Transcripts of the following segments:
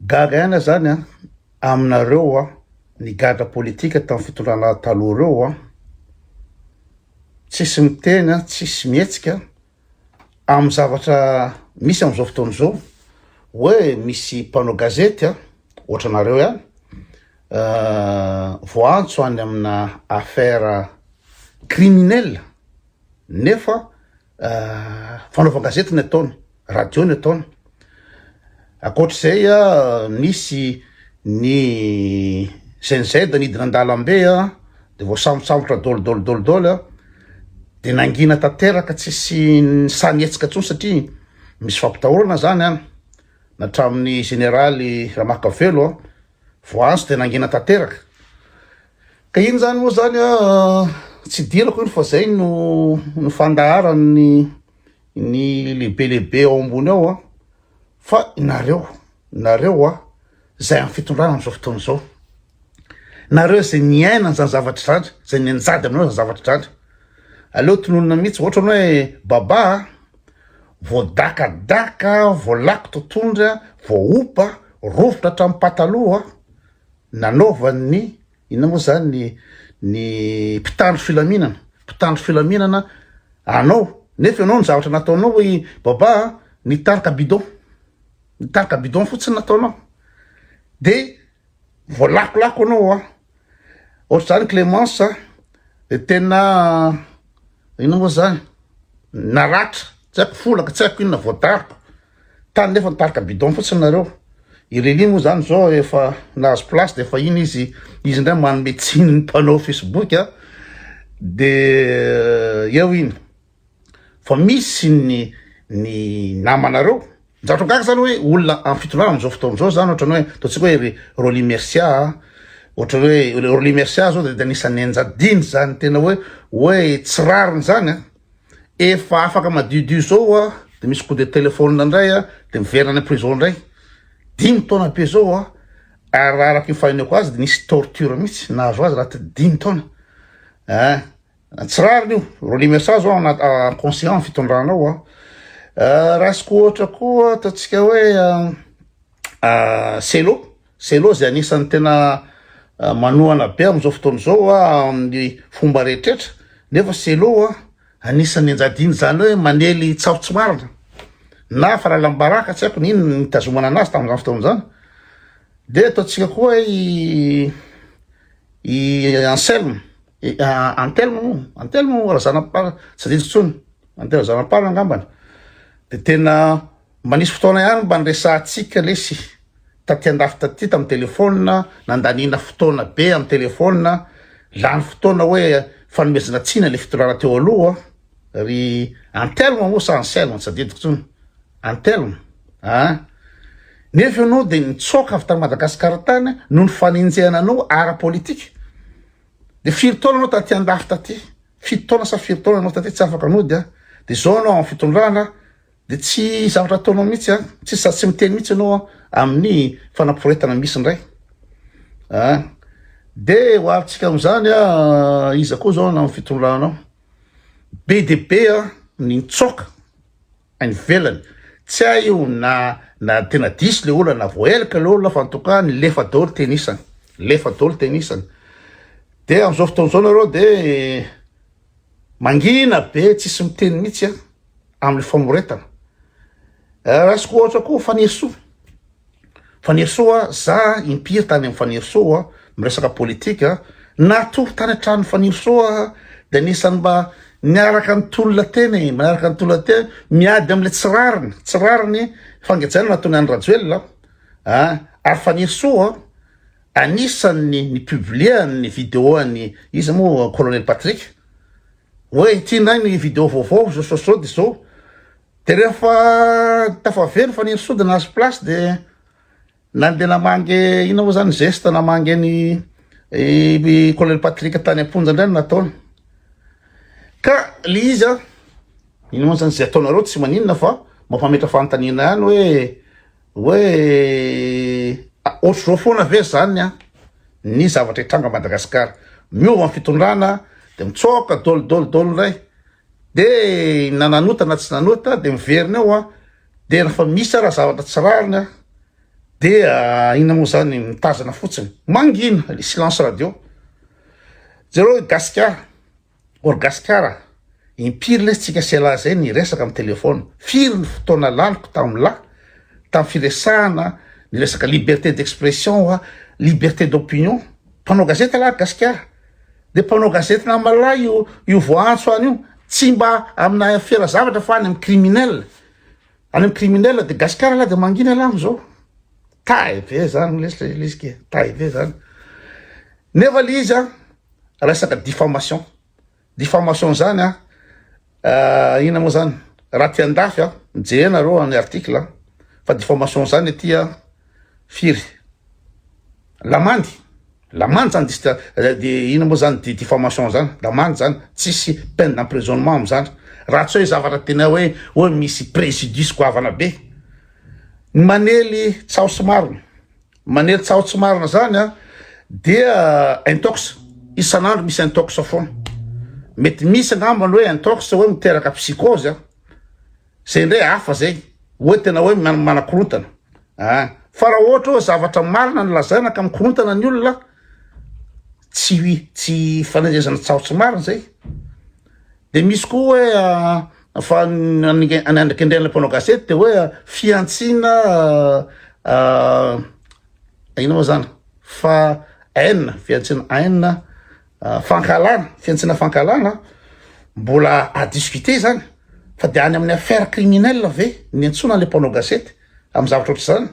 gaga ihany zany a aminareo a ny gadra politika tamin'ny fitondrana taloha reo a tsisy miteny a tsisy mihetsika amin'ny zavatra misy am'izao fotoana zao hoe misy mpanao gazety a ohatra nareo ihany voantso any amina affaire criminelle nefa fanaova gazety ny ataony radio ny ataony akoatr'izay a misy ny zenizeda nidina an-dalambe a de voasambosambotra dôlodôlodôlodôly a de nangina tanteraka tsisy samietsika tsony satria misy fampitahorana zany any natramin'ny generaly Ramakavelo a voantso de nangina tanteraka ka iny zany moa zany a tsy dirako iny fa zay no fandaharany ny lehibe ao ambony ao a fa nareo a zay amin'ny fitondrana am'izao fotoana zao nareo zay niaina zany zavatra zany zay nianjady aminao zany zavatra zany aleo tononona mihitsy ohatra hoe baba voadakadaka voalako totondra voaopa rovotra hatramin'ny pataloha nanaovany inona moa zany ny mpitandro filaminana anao nefa ianao ny zavatra nataonao hoe baba nitarika bidon fotsiny nataonao de voalakolako anao a ohatra zany Clémence de tena inona moa zany naratra tsy haiko folaka tsy haiko inona voatariko tany nefa nitarika bidon fotsiny nareo ireny moa zany zao efa nahazo place de efa iny izy ndray manome tsiny ny mpanao Facebook a de eo iny fa misy ny namanareo zavatra gaga zany hoe olona amin'ny fitondrana am'izao fotoana zao zany ohatra hoe ataontsika hoe Roly Mercia ohatra hoe Roly Mercia zao de anisan'ny anjadiny zany tena hoe tsy rariny zany a efa afaka madiodio zao a de misy coup de téléphone ndray a de miverina any prison ndray 10 taona be zao a ary araky ny fahineko azy de nisy torture mihitsy nahazo azy raha 10 taona tsy rariny io Roly Mercia zao conscient amin'ny fitondranao a raha sy koa ohatra koa ataontsika hoe Selo zay anisan'ny tena manohana be am'izao fotoana zao a amin'ny fomba rehetrrehetra nefa Selo a anisan'ny anjadiny zany hoe manely tsaotsy marina na faralambaraka tsy haiko nino nitazomana anazy tamin'izany fotoana zany de ataontsika koa i Antelme raha zanapara tsy aditsy tsony Antelme zanapara angambany de tena manisy fotoana ihany mba niresahatsika lesy taty andafy taty tamin'ny telefôna nandanina fotoana be amin'ny telefôna lany fotoana hoe fanomezana tsina le fitondrana teo aloha ry Antelme moa sa Anselme tsy adidiko tsony Antelme nefa ianao de nitsoka avy tany Madagasikara tany no ny faninjehana anao ara-politika de firy taona anao taty andafy taty 7 taona sa 5 taona anao taty tsy afaka anody a de zao anao amin'ny fitondrana de tsy zavatra ataonao mihitsy a tsy sady tsy miteny mihitsy anao amin'ny fanampiforetana misy ndray de hoaritsika am'izany a iza koa zao na amin'ny fitondranao be de be a nitsoka any velany tsy hay io na tena disy le olona na voelaka le olona fa antoka ny lefa daholo tenisany de am'izao fotoana zao nareo de mangina be tsisy miteny mihitsy a amin'ny famoretana raha sy koa ohatra koa fanerisoa za impiry tany amin'ny fanerisoa miresaka politika natovo tany atrany fanerisoa de anisan'ny mba niaraka ny tolona teny miady am'le tsy rariny fangejaina nataony any Rajoelina ary fanerisoa anisan'ny ny publieny ny vidéo any izy moa colonel Patrick hoe ity ndray ny vidéo vaovao zao de zao de rehefa tafaveny fanerisoa de nahazo place de nandeha namangy ina moa zany geste namangy ny colonel Patrick tany amponja ndray nataony ka le izy a ino moa zany zay ataonareo tsy maninona fa mampametra fanontaniana ihany hoe ohatry zao foana ve zany a ny zavatra hitranga Madagasikara miova amin'ny fitondrana de mitsoka dôlodôlodôlo ndray de nananota na tsy nanota de miverina ao a de rehefa misy raha zavatra tsy rariny a de inona moa zany mitazana fotsiny mangina le silence radio jereo gasikara or gasikara impiry lesitsika siala zay ny resaka amin'ny telefôna firy ny fotoana laniko tam'la tamin'ny firesahana ny resaka liberté d'expression liberté d'opinion mpanao gazety ala gasikara de mpanao gazety na mala io voantso any io tsy mba amina fiera zavatra fa any amin'ny criminel de gasikara la de mangina ala am'zao taive zany lesike taive zany nefa le izy resaka diffamation zany ina moa zany raha ty andafy mijerenareo any article fa diffamation zany tya firy lamandy zany de ina moa zany diffamation zany lamandy zany tsisy peine d'emprisonnement am'zany raha tsy hoe zavatra tena hoe misy préjudice goavana be ny manely tsaotsy marina zany dia intox isan'andro misy intox foana mety misy angambany hoe intox hoe miteraka psychose zay ndray hafa zay hoe tena hoe manakorontana fa raha ohatra hoe zavatra marina ny lazaina ka mikorontana ny olona tsy fanendrezana tsaotsy marina zay de misy koa hoe fa anandraky indrena mpanao gazety de hoe fiantsina ina moa zany fa fiantsina fiantsina fankalana mbola à discuter zany fa de any amin'ny affaire criminelle ve ny antsona le mpanao gazety amy zavatra ohatry zany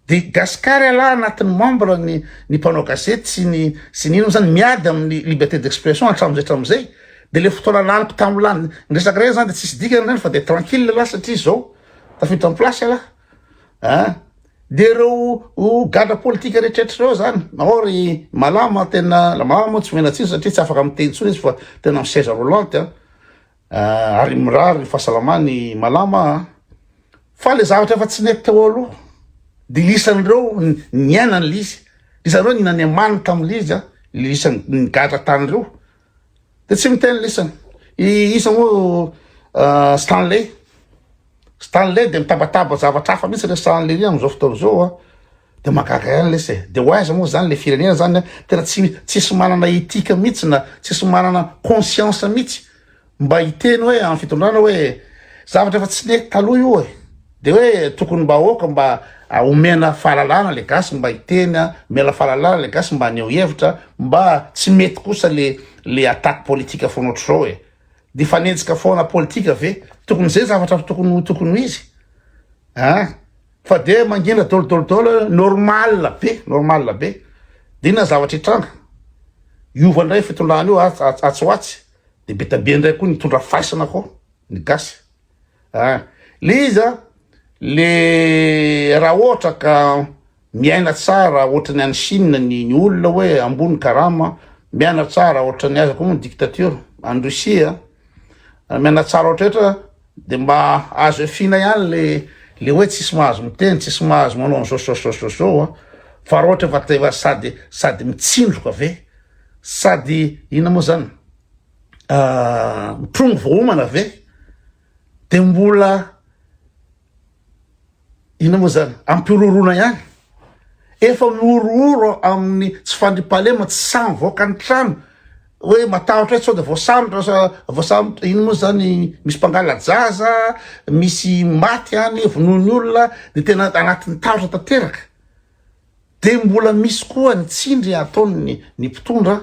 de gasikary ala anatin'ny membre ny mpanao gazety sy ny ino zany miady amin'ny liberté d'expression hatramizay de le fotoana laniko tam'lany nresaky reny zany de tsisy dikany reny fa de tranquille la satria zao tafiditra amy place ala de reo gadra politika rehetrrehetra reo zany naory malama tena malama tsy mena tsiny satria tsy afaka miteny tsony izy fa tena amy seza rolante ary mirary fahasalamany malama fa le zavatra efa tsy nety teo aloha de lisan'ireo niainany lizy lisan'ireo ninany amaniny tam'lizy lisan'ny gadra tanyreo de tsy miteny lisany isa moa Stanley de mitabataba zavatra hafa mihitsy le Stanley ry am'izao fotoana zao de magaga any lesy de oaiza moa zany le firenena zany tena tsisy manana etika mihitsy na tsisy manana conscience mihitsy mba hiteny hoe amin'ny fitondrana hoe zavatra efa tsy nety taloha io de hoe tokony mba oka mba omena fahalalana le gasy mba hiteny mela fahalalana le gasy mba aneo hevitra mba tsy mety kosa le attaque politique foana ohatry zao de fanenjika foana politika ve tokony zay zavatra tokony izy fa de mangina dolodolodolo normal be de ina zavatra hitranga iova ndray fitondrana io atsoatsy de betabe ndray koa nitondra faisana koa ny gasy le izy le raha ohatra ka miaina tsara ohatrany any Chine ny olona hoe ambony karama miaina tsara ohatrany aza koa dictature any Russia miaina tsara ohatrehatra de mba azo efina ihany le hoe tsisy mahazo miteny tsisy mahazo manao an'zao fa raha ohatra efa sady mitsindroka ve sady ina moa zany mitrongo vohomana ve de mbola ina moa zany ampirorona ihany efa miorooro amin'ny tsy fandrimpalema tsy samy voaka ny trano hoe matahotra sao de voasambotra ino moa zany misy mpangala jaza misy maty any vonoiny olona de tena anatin'ny tahotra tanteraka de mbola misy koa ny tsindry ataony ny mpitondra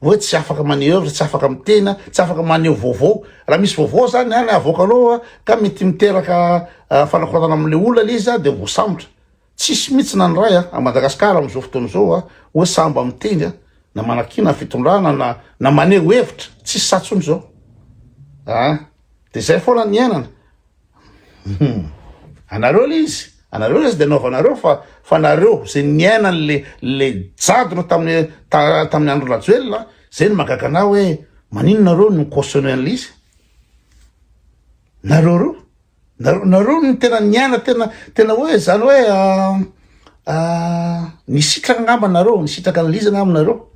hoe tsy afaka maneho hevitra tsy afaka mitena tsy afaka maneho vaovao raha misy vaovao zany any avoakanao ka mety miteraka fanakorotana am'le olona le izy de voasambotra tsisy mihitsy na ny ray a Madagasikara am'izao fotoana zao hoe samba mitendry na manakina fitondrana na maneho hevitra tsisy satsony zao de zay foana ny iainana anareo le izy de naovanareo fa nareo zay niainany le jadona tamin'ny andro rajoelona zay ny magaga anao hoe manino nareo no cautionné an'le izy nareo ny tena niaina tena hoe zany hoe nisitraka angamba nareo nisitraka an'lizy angamba nareo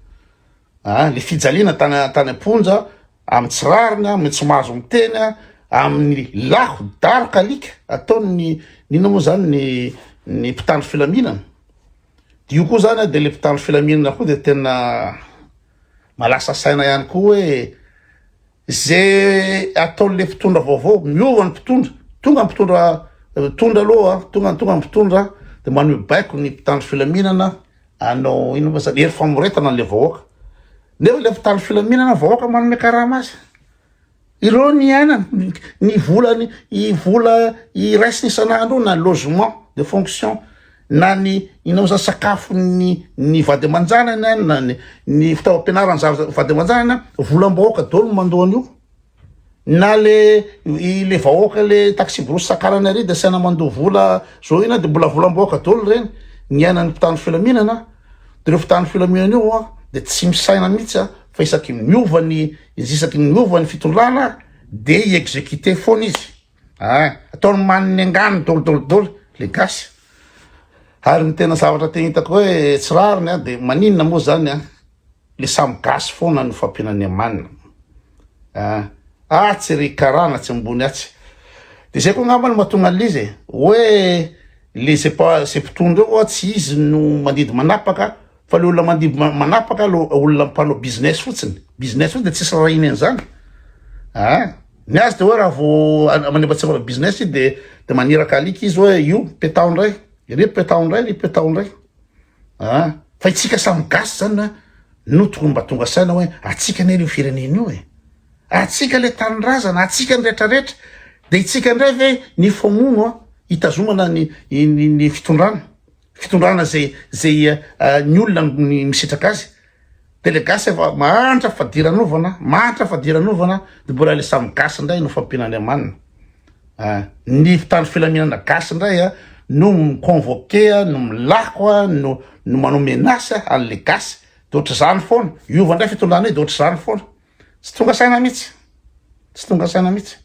le fijaliana tany amponja amin'ny tsirariny amin'ny tsy mahazo miteny amin'ny laho daroka alika ataony nina moa zany ny mpitandro filaminana. Io koa zany de le mpitandro filaminana koa de tena malasa saina ihany koa hoe ze ataon'le mpitondra vaovao miova ny mpitondra tonga mpitondra aloha tonga mpitondra de manome baiko ny mpitandro filaminana anao ino moa hery famoretana an'le vahoaka nefa le mpitandro filaminana vahoaka manome karama azy ireo ny aina ny vola iraisiny isan'andro na logement de fonction na ny inao za sakafo ny vady aman-janany na ny fitaovam-pianarany vady aman-janany volam-bahoaka daholo mandoany io na le vahoaka le taxi brosy sakarany ary de saina mandoa vola zao ina de mbola volam-bahoaka daholo reny ny ainany mpitandro filaminana de reo mpitandro filaminana io de tsy misaina mihitsy fa isaky miova ny fitondrana de i-exécuté foana izy ataony maniny angano dolo le gasy ary ny tena zavatra tena hitako hoe tsy rariny de maninona moa zany le samy gasy foana ny fampianany manina tsy ry karana tsy ambony atsy de zay koa ngambany mahatonga an'izy hoe le ze mpitondra eo tsy izy no mandidy manapaka fa le olona mandidy manapaka olona mpanao business fotsiny de tsisy raha iny an'izany ny azy de hoe raha vo manebatsy business de maniraka alika izy hoe io petao ndray ry petao ndray fa itsika samy gasy zany no tokony mba tonga saina hoe atsika ne io firenena io atsika le tanindrazana atsika ny rehetrarehetra de itsika ndray ve ny famono hitazomana ny fitondrana zay ny olona misitraka azy de le gasy efa mahantra fadiran'ovana de mbola le samy gasy ndray no fampianany amanina ny mpitandro filaminana gasy ndray no miconvoqué no milako no manao menasy an'le gasy de ohatry zany foana iova ndray fitondrana io de ohatry zany foana tsy tonga saina mihitsy